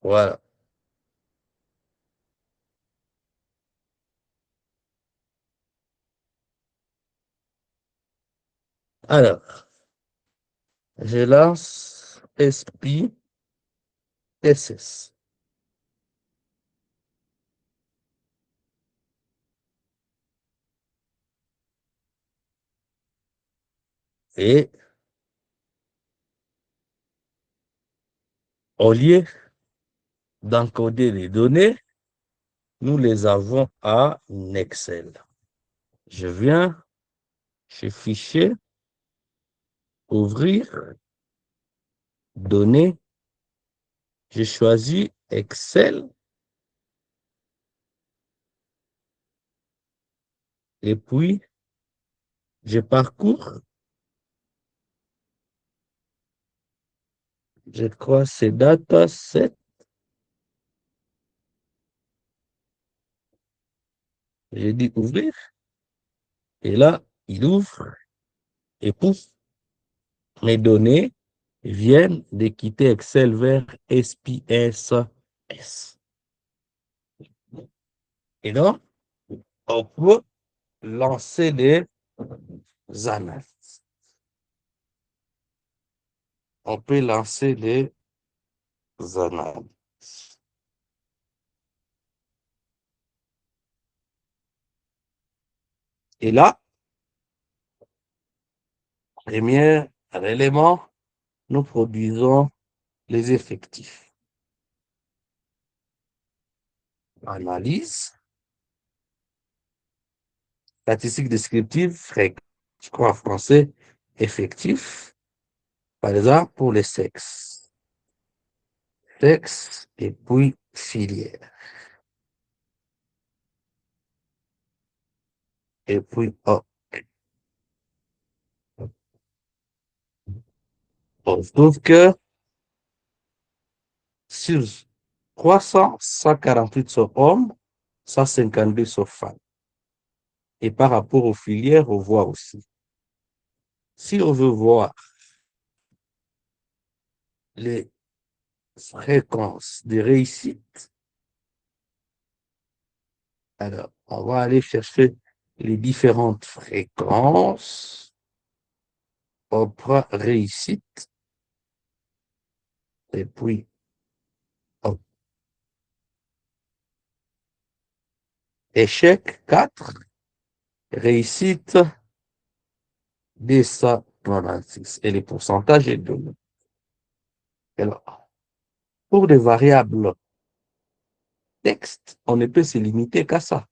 Voilà. Alors, je lance SPSS. Et au lieu d'encoder les données, nous les avons en Excel. Je viens chez Fichier, Ouvrir, Données. Je choisis Excel et puis je parcours. Je crois c'est dataset. J'ai dit ouvrir. Et là, il ouvre et pouf, mes données viennent de quitter Excel vers SPSS. Et donc, on peut lancer des analyses. On peut lancer des analyses. Et là, premier élément, nous produisons les effectifs. Analyse, statistique descriptive, je crois en français, effectif, par exemple pour les sexes. Sexe et puis filière. Et puis, oh, on trouve que sur 300, 148 sont hommes, 152 sont femmes. Et par rapport aux filières, on voit aussi. Si on veut voir les fréquences de réussite, alors on va aller chercher les différentes fréquences. On prend réussite et puis oh, échec 4, réussite 296 et les pourcentages est donné. Alors, pour des variables texte, on ne peut se limiter qu'à ça.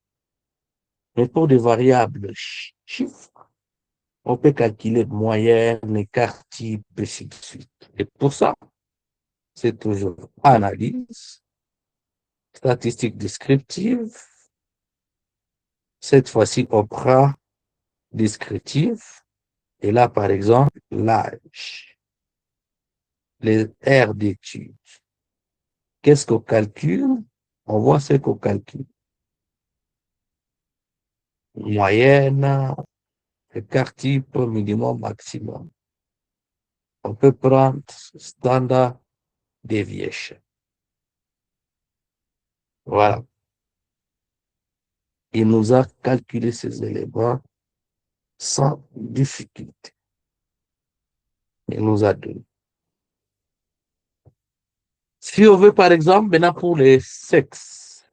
Mais pour des variables chiffres, on peut calculer moyenne, écart type, et ainsi de suite. Et pour ça, c'est toujours analyse, statistique descriptive. Cette fois-ci, on prend descriptive. Et là, par exemple, l'âge, les aires d'études. Qu'est-ce qu'on calcule? On voit ce qu'on calcule. Moyenne, écart type, minimum, maximum. On peut prendre standard deviation. Voilà. Il nous a calculé ces éléments sans difficulté. Il nous a donné. Si on veut, par exemple, maintenant pour les sexes,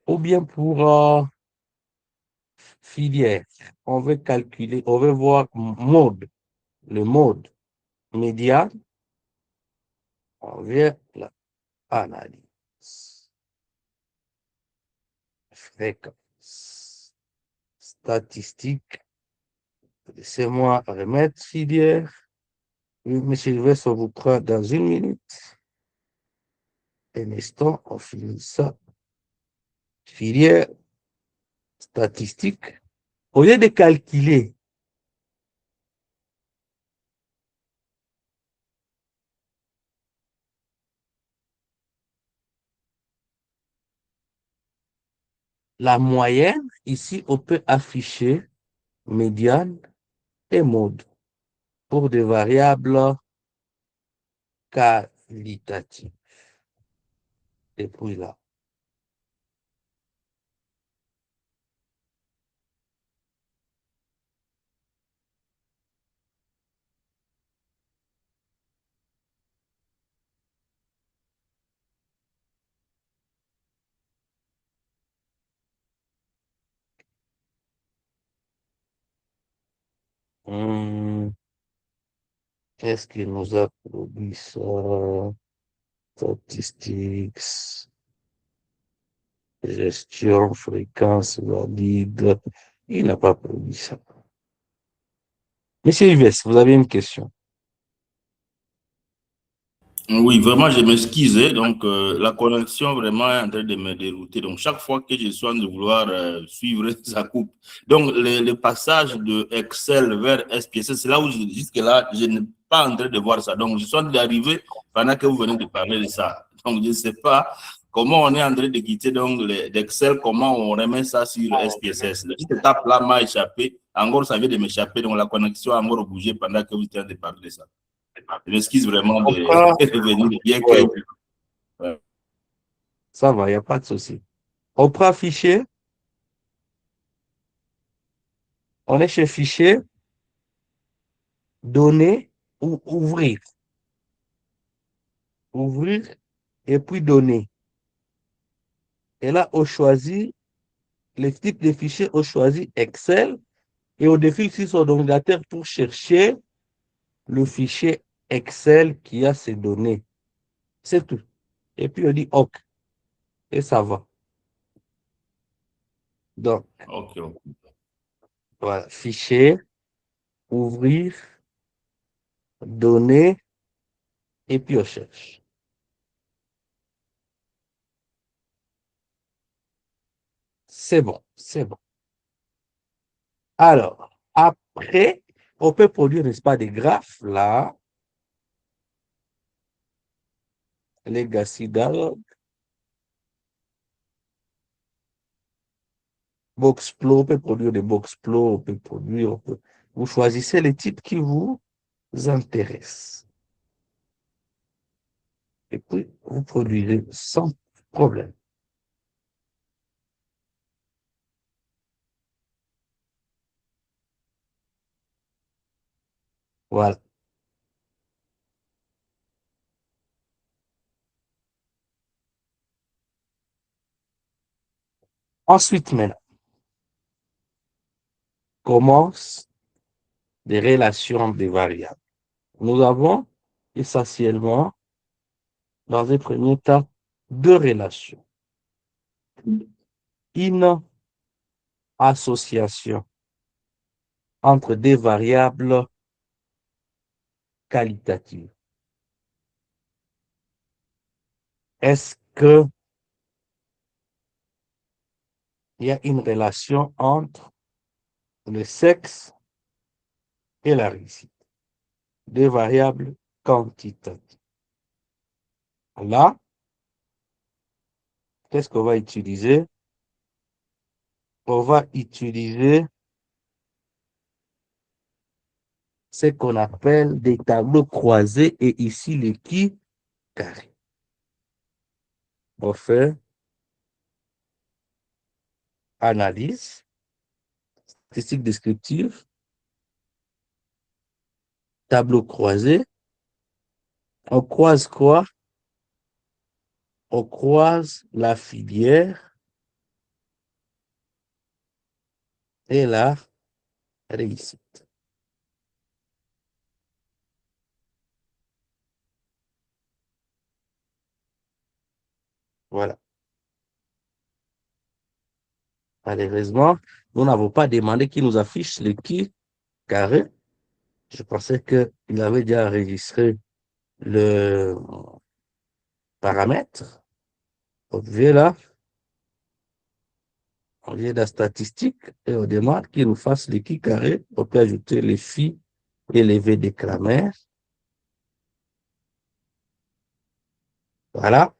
ou bien pour filière, on veut calculer, on veut voir mode, le mode médian, on vient l'analyse, fréquence, statistique. Laissez-moi remettre filière. Oui, monsieur Sylvestre, on vous prend dans une minute. Un instant, on finit ça. Filière statistique. Au lieu de calculer la moyenne, ici, on peut afficher médiane et mode pour des variables qualitatives. Et puis là. Qu'est-ce qui nous a produit ça? Statistiques, gestion, fréquence valide. Il n'a pas produit ça. Monsieur Yves, vous avez une question? Oui, vraiment, je m'excuse, hein. Donc, la connexion vraiment est en train de me dérouter. Donc, chaque fois que je suis en train de vouloir suivre, ça coupe. Donc, le passage de Excel vers SPSS, c'est là où jusque-là, je n'ai pas en train de voir ça. Donc, je suis en train d'arriver pendant que vous venez de parler de ça. Donc, je ne sais pas comment on est en train de quitter donc d'Excel, comment on remet ça sur SPSS. Cette étape-là m'a échappé. Encore, ça vient de m'échapper. Donc, la connexion a encore bougé pendant que vous étiez en train de parler de ça. Je m'excuse vraiment On de prend, venir, bien que. ouais, Ouais. ça va, il n'y a pas de souci. On prend fichier, on est chez fichier, donner ou ouvrir. Ouvrir et puis donner. Et là, on choisit le type de fichier, on choisit Excel et on défile sur son ordinateur pour chercher le fichier Excel qui a ces données. C'est tout. Et puis on dit OK et ça va. Donc, Ok, ok. voilà, fichier, ouvrir, donner et puis on cherche. C'est bon, c'est bon. Alors, après, on peut produire, n'est-ce pas, des graphes là, Legacy Dialog, Boxplow, on peut produire des Boxplow, on peut produire, vous choisissez les types qui vous intéressent. Et puis, vous produisez sans problème. Voilà. Ensuite, maintenant, commence des relations des variables. Nous avons essentiellement, dans un premier temps, deux relations. Une association entre des variables qualitatives. Est-ce qu'il y a une relation entre le sexe et la réussite? Des variables quantitatives. Là, qu'est-ce qu'on va utiliser? On va utiliser ce qu'on appelle des tableaux croisés et ici les qui carrés. On fait analyse, statistique descriptive, tableau croisé. On croise quoi? On croise la filière et la réussite. Voilà. Malheureusement, nous n'avons pas demandé qu'il nous affiche le qui carré. Je pensais qu'il avait déjà enregistré le paramètre. On vient là, on vient de la statistique et on demande qu'il nous fasse le qui carré. On peut ajouter les phi et les v de grammaire. Voilà.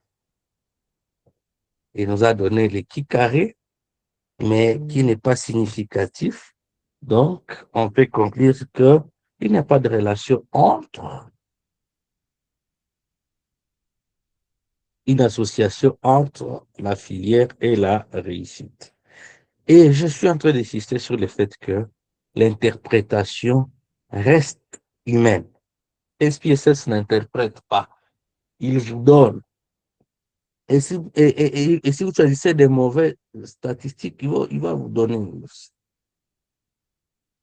Il nous a donné le qui carré, mais qui n'est pas significatif. Donc, on peut conclure qu'il n'y a pas de relation entre une association entre la filière et la réussite. Et je suis en train d'insister sur le fait que l'interprétation reste humaine. SPSS n'interprète pas, il vous donne. Et si vous choisissez des mauvaises statistiques, il va vous donner.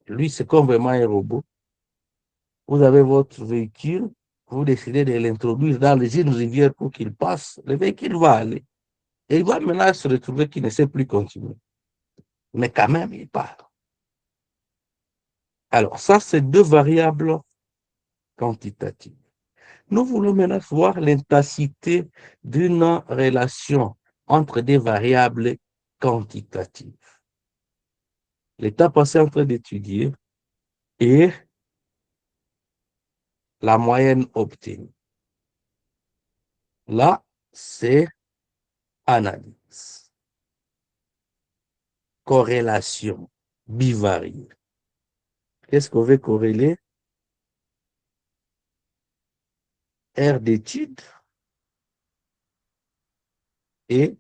Lui, c'est comme vraiment un robot. Vous avez votre véhicule, vous décidez de l'introduire dans les îles rivières pour qu'il passe, le véhicule va aller. Et il va maintenant se retrouver qu'il ne sait plus continuer. Mais quand même, il part. Alors, ça, c'est deux variables quantitatives. Nous voulons maintenant voir l'intensité d'une relation entre des variables quantitatives. L'état passé en train d'étudier et la moyenne obtenue. Là, c'est analyse, corrélation, bivariée. Qu'est-ce qu'on veut corréler? Aire d'étude et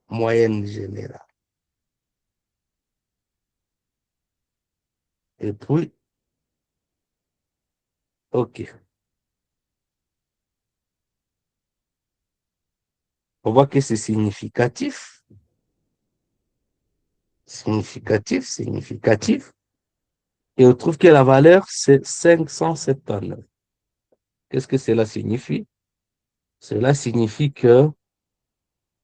moyenne générale. Et puis, OK. On voit que c'est significatif, significatif, significatif. Et on trouve que la valeur, c'est 579. Qu'est-ce que cela signifie? Cela signifie que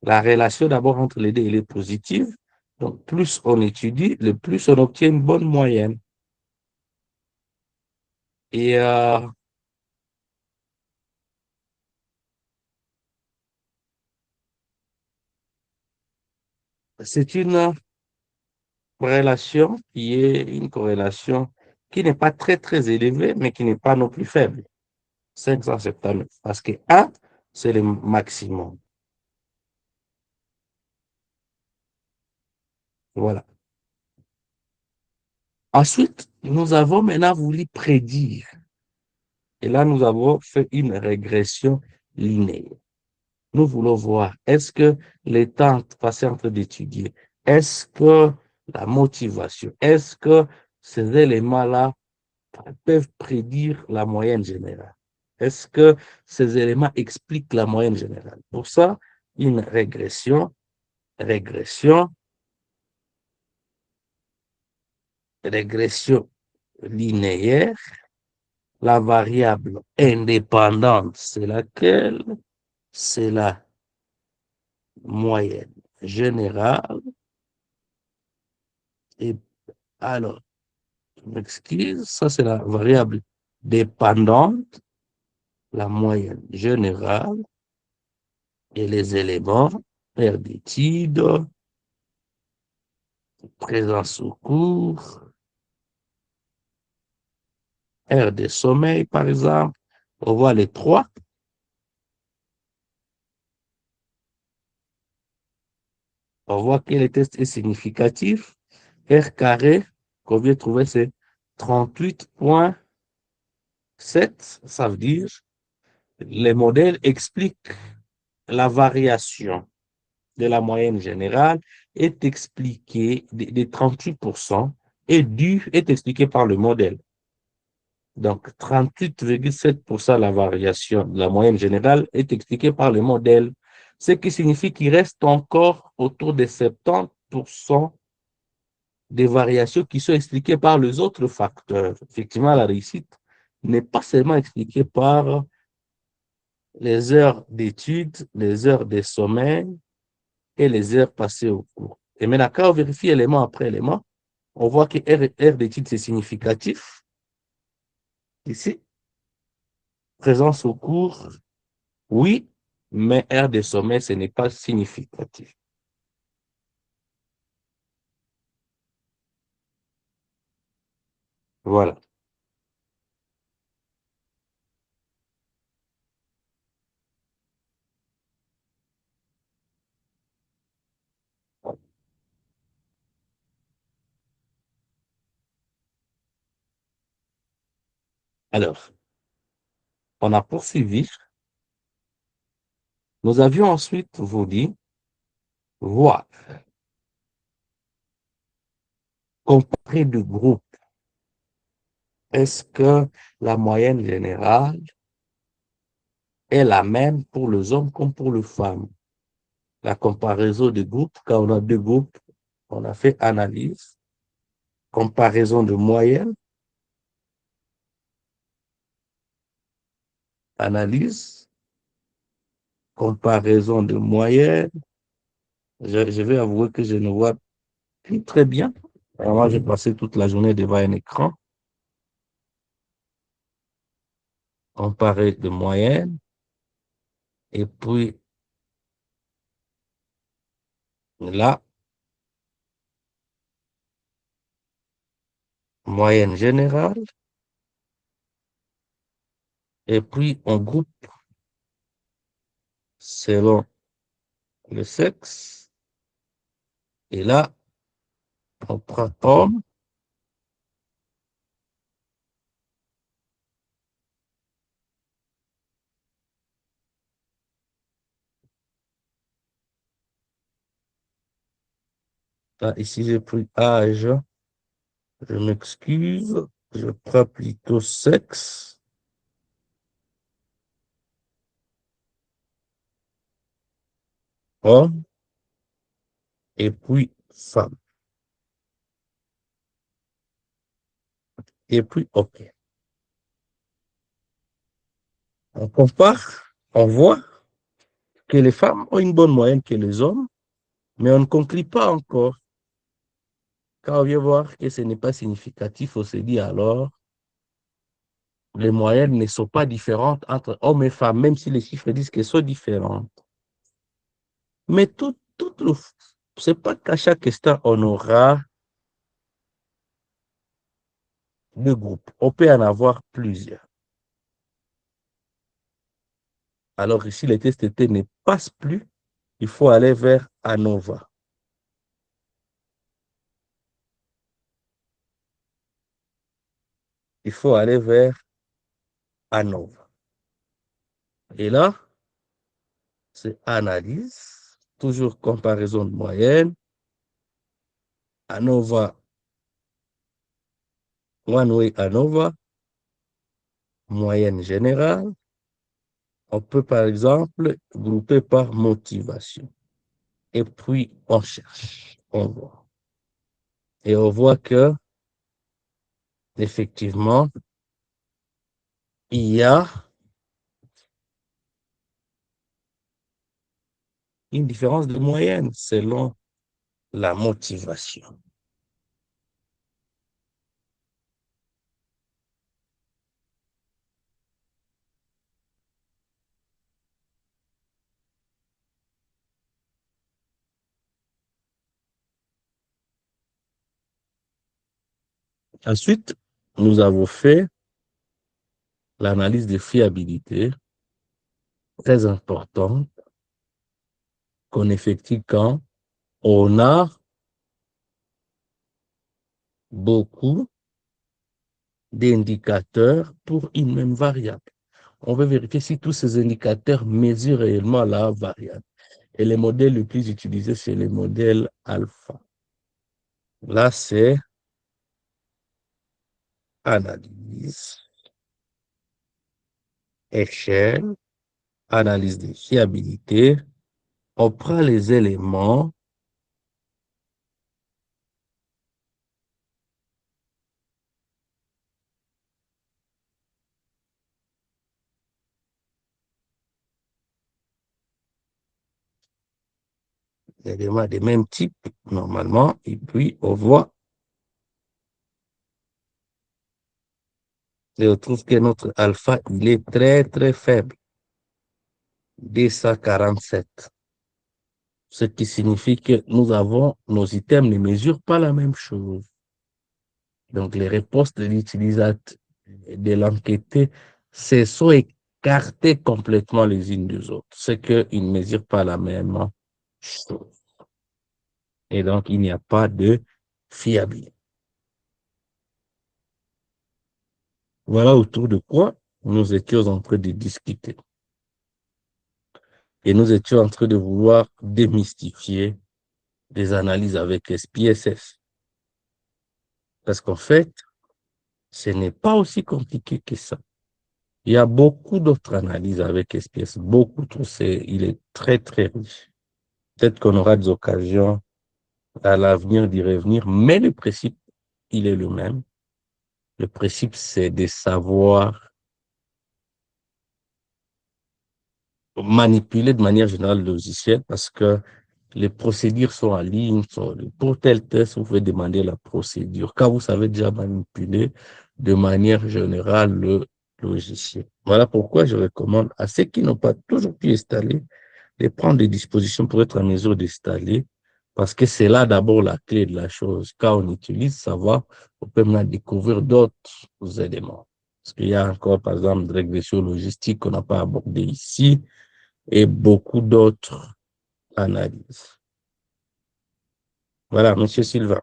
la relation d'abord entre les deux, elle est positive. Donc, plus on étudie, le plus on obtient une bonne moyenne. Et c'est une relation qui est une corrélation qui n'est pas très, très élevée, mais qui n'est pas non plus faible. 579. Parce que 1, c'est le maximum. Voilà. Ensuite, nous avons maintenant voulu prédire. Et là, nous avons fait une régression linéaire. Nous voulons voir, est-ce que les temps passés en train d'étudier, est-ce que la motivation, est-ce que ces éléments-là peuvent prédire la moyenne générale? Est-ce que ces éléments expliquent la moyenne générale? Pour ça, une régression, régression linéaire. La variable indépendante, c'est laquelle? C'est la moyenne générale. Et alors, je m'excuse, ça c'est la variable dépendante, la moyenne générale et les éléments, aire d'étude, présence au cours, aire de sommeil par exemple. On voit les trois. On voit que le test est significatif. R carré qu'on vient de trouver, c'est 38,7. Ça veut dire les modèles expliquent la variation de la moyenne générale est expliquée de 38% est expliqué par le modèle. Donc, 38,7% la variation de la moyenne générale est expliquée par le modèle, ce qui signifie qu'il reste encore autour de 70% des variations qui sont expliquées par les autres facteurs. Effectivement, la réussite n'est pas seulement expliquée par les heures d'études, les heures de sommeil et les heures passées au cours. Et maintenant, quand on vérifie élément après élément, on voit que R d'études, c'est significatif. Ici, présence au cours, oui, mais R de sommeil, ce n'est pas significatif. Voilà. Alors, on a poursuivi Nous avions ensuite voulu voir, comparer deux groupes. Est-ce que la moyenne générale est la même pour les hommes comme pour les femmes? La comparaison de groupes, quand on a deux groupes, on a fait analyse, comparaison de moyenne, analyse, comparaison de moyenne. Je vais avouer que je ne vois plus très bien. Alors moi, j'ai passé toute la journée devant un écran. Comparer de moyenne. Et puis là, moyenne générale. Et puis on groupe selon le sexe. Et là, on prend homme. Là, ici, j'ai pris âge. Je m'excuse. Je prends plutôt sexe. Homme. Et puis femme. Et puis, OK. On compare, on voit que les femmes ont une bonne moyenne que les hommes, mais on ne conclut pas encore. Quand on vient voir que ce n'est pas significatif, on se dit alors, les moyennes ne sont pas différentes entre hommes et femmes, même si les chiffres disent qu'elles sont différentes. Mais c'est pas qu'à chaque instant, on aura deux groupes. On peut en avoir plusieurs. Alors ici, les TSTT ne passent plus. Il faut aller vers ANOVA. Il faut aller vers ANOVA. Et là, c'est analyse, toujours comparaison de moyenne. ANOVA, one way ANOVA, moyenne générale. On peut par exemple grouper par motivation. Et puis on cherche, on voit. Et on voit que effectivement, il y a une différence de moyenne selon la motivation. Ensuite, nous avons fait l'analyse de fiabilité, très importante, qu'on effectue quand on a beaucoup d'indicateurs pour une même variable. On veut vérifier si tous ces indicateurs mesurent réellement la variable. Et les modèles les plus utilisés, c'est les modèles alpha. Là, c'est analyse, échelle, analyse de fiabilité. On prend les éléments des mêmes types, normalement, et puis on voit, et on trouve que notre alpha, il est très, très faible, 247. Ce qui signifie que nos items ne mesurent pas la même chose. Donc, les réponses de l'utilisateur, de l'enquêté, se sont écartées complètement les unes des autres. C'est qu'ils ne mesurent pas la même chose. Et donc, il n'y a pas de fiabilité. Voilà autour de quoi nous étions en train de discuter. Et nous étions en train de vouloir démystifier des analyses avec SPSS. Parce qu'en fait, ce n'est pas aussi compliqué que ça. Il y a beaucoup d'autres analyses avec SPS, beaucoup trop. Il est très, très riche. Peut-être qu'on aura des occasions à l'avenir d'y revenir, mais le principe, il est le même. Le principe, c'est de savoir manipuler de manière générale le logiciel parce que les procédures sont en ligne. Pour tel test, vous pouvez demander la procédure. Quand vous savez déjà manipuler de manière générale le logiciel. Voilà pourquoi je recommande à ceux qui n'ont pas toujours pu installer de prendre des dispositions pour être en mesure d'installer, parce que c'est là d'abord la clé de la chose. Quand on utilise, savoir, on peut maintenant découvrir d'autres éléments. Parce qu'il y a encore, par exemple, des régressions logistiques qu'on n'a pas abordées ici et beaucoup d'autres analyses. Voilà, Monsieur Sylvain.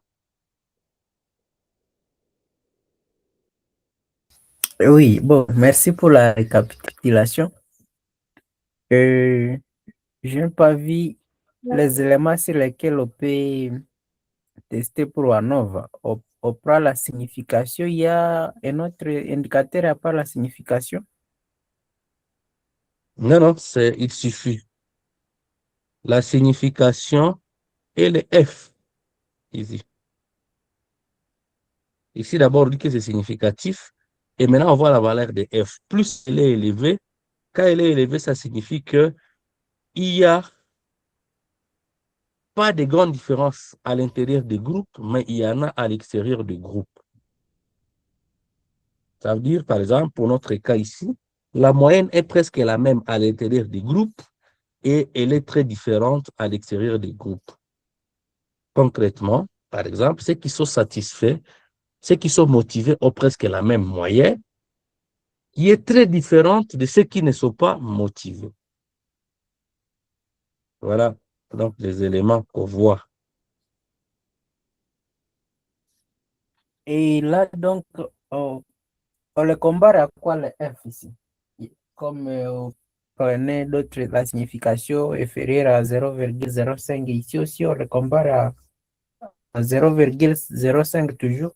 Oui, bon, merci pour la récapitulation. Euh, je n'ai pas vu les éléments sur lesquels on peut tester pour ANOVA. On prend la signification, il y a un autre indicateur à part la signification. Non, non, il suffit. La signification et le F, ici. Ici, d'abord, on dit que c'est significatif. Et maintenant, on voit la valeur de F. Plus elle est élevée, quand elle est élevée, ça signifie qu'il n'y a pas de grande différence à l'intérieur des groupes, mais il y en a à l'extérieur des groupes. Ça veut dire, par exemple, pour notre cas ici, la moyenne est presque la même à l'intérieur des groupes et elle est très différente à l'extérieur des groupes. Concrètement, par exemple, ceux qui sont satisfaits, ceux qui sont motivés ont presque la même moyenne, qui est très différente de ceux qui ne sont pas motivés. Voilà donc les éléments qu'on voit. Et là, donc, on le compare à quoi le F ici? Comme on prenait d'autres, la signification inférieure à 0,05. Ici aussi, on le compare à 0,05 toujours.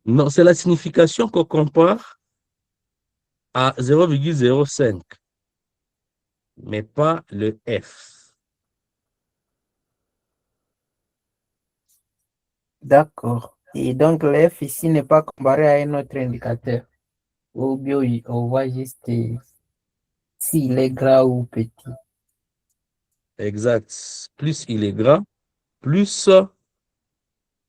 Non, c'est la signification qu'on compare à 0,05, mais pas le F. D'accord. Et donc, le F ici n'est pas comparé à un autre indicateur. Ou bien on voit juste s'il est gras ou petit. Exact. Plus il est gras, plus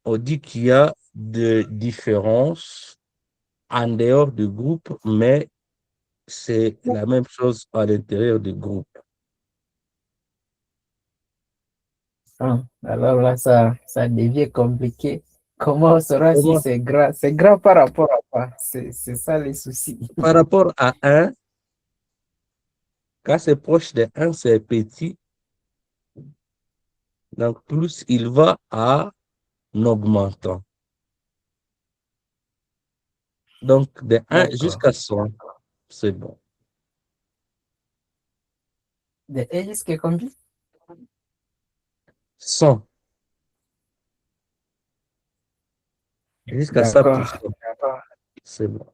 on dit qu'il y a des différences en dehors du groupe, mais c'est la même chose à l'intérieur du groupe. Ah, alors là, ça devient compliqué. Comment on saura si Comment? c'est gras? C'est gras par rapport à quoi? C'est ça les soucis. Par rapport à 1, quand c'est proche de 1, c'est petit. Donc, plus il va en augmentant. Donc, de 1 D'accord. jusqu'à 100, c'est bon. De E jusqu'à combien? 100 jusqu'à D'accord. 100%, c'est bon.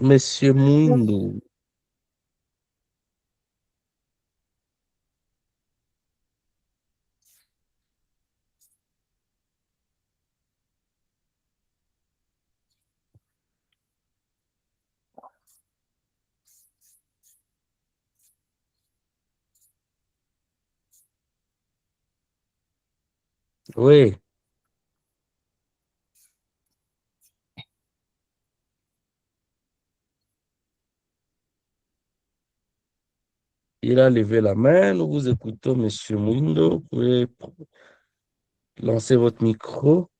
Monsieur Moundou, oui, il a levé la main. Nous vous écoutons, Monsieur Moundou. Vous pouvez lancer votre micro.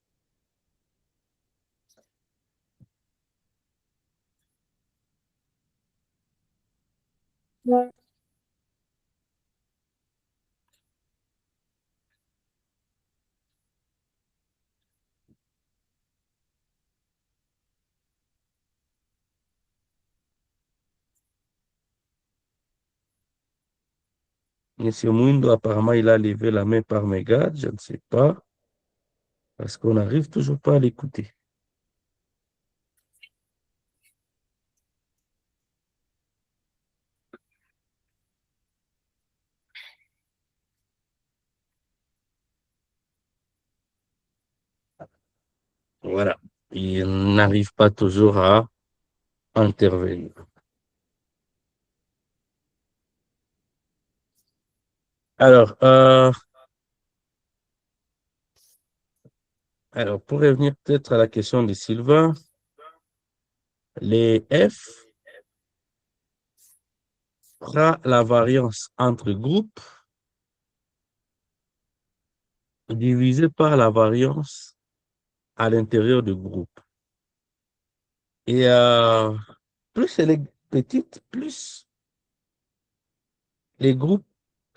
Monsieur Mouindo, apparemment, il a levé la main par mégarde, je ne sais pas, parce qu'on n'arrive toujours pas à l'écouter. Voilà. Il n'arrive pas toujours à intervenir. Alors, pour revenir peut-être à la question de Sylvain, les F fera la variance entre groupes divisé par la variance à l'intérieur du groupe. Et plus elle est petite, plus les groupes,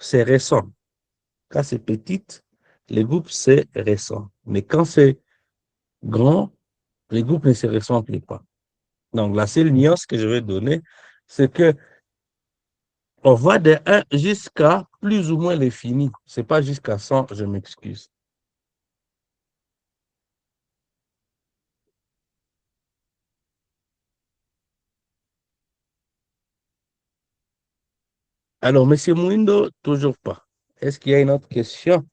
c'est récent. Quand c'est petite, les groupes, c'est récent. Mais quand c'est grand, les groupes ne se ressemblent pas. Donc, la seule nuance que je vais donner, c'est que on va de 1 jusqu'à plus ou moins l'infini. Ce n'est pas jusqu'à 100, je m'excuse. Alors, Monsieur Mouindo, toujours pas. Est-ce qu'il y a une autre question?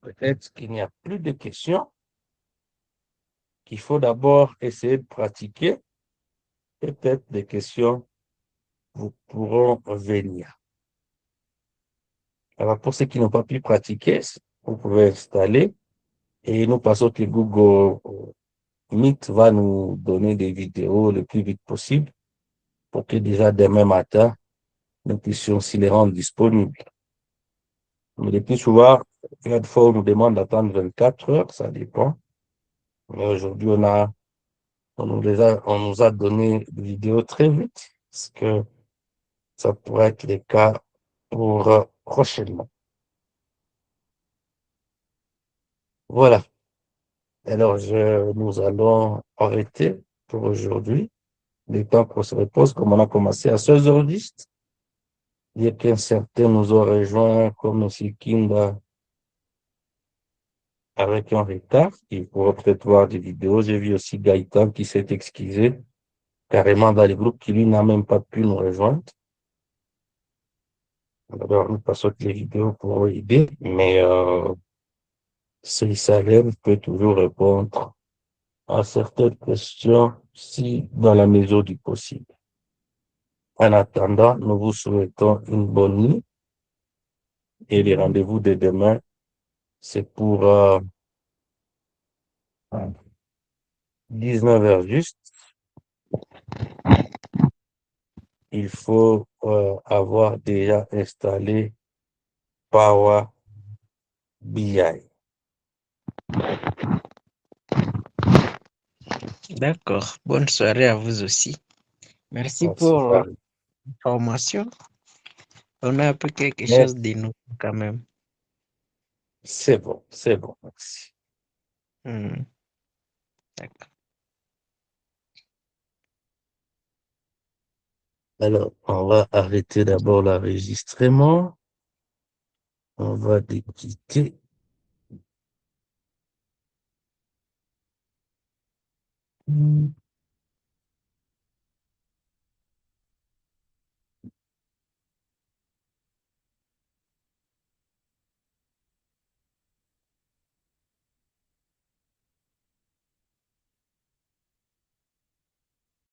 Peut-être qu'il n'y a plus de questions, qu'il faut d'abord essayer de pratiquer. Peut-être des questions vous pourront venir. Alors, pour ceux qui n'ont pas pu pratiquer, vous pouvez installer et nous passons que Google Meet va nous donner des vidéos le plus vite possible pour que déjà demain matin, nous puissions s'y les rendre disponibles. Mais le plus souvent, il y a des fois, on nous demande d'attendre 24 heures, ça dépend. Mais aujourd'hui, on nous a donné des vidéos très vite, parce que ça pourrait être le cas pour prochainement. Voilà. Alors, nous allons arrêter pour aujourd'hui. Le temps qu'on se repose, comme on a commencé à 16h10. Il y a qu'un certain nous a rejoint, comme M. Kinda, avec un retard. Il pourra peut-être voir des vidéos. J'ai vu aussi Gaëtan qui s'est excusé carrément dans les groupes qui, lui, n'a même pas pu nous rejoindre. Alors, nous passons toutes les vidéos pour aider, mais Salem peut toujours répondre à certaines questions si dans la mesure du possible. En attendant, nous vous souhaitons une bonne nuit et les rendez-vous de demain, c'est pour 19h juste. Il faut avoir déjà installé Power BI. D'accord. Bonne soirée à vous aussi. Merci Merci, pour Paris. l'information. On a appris quelque Mais chose de nouveau quand même. c'est bon, merci. Hmm, d'accord. Alors, on va arrêter d'abord l'enregistrement. On va quitter.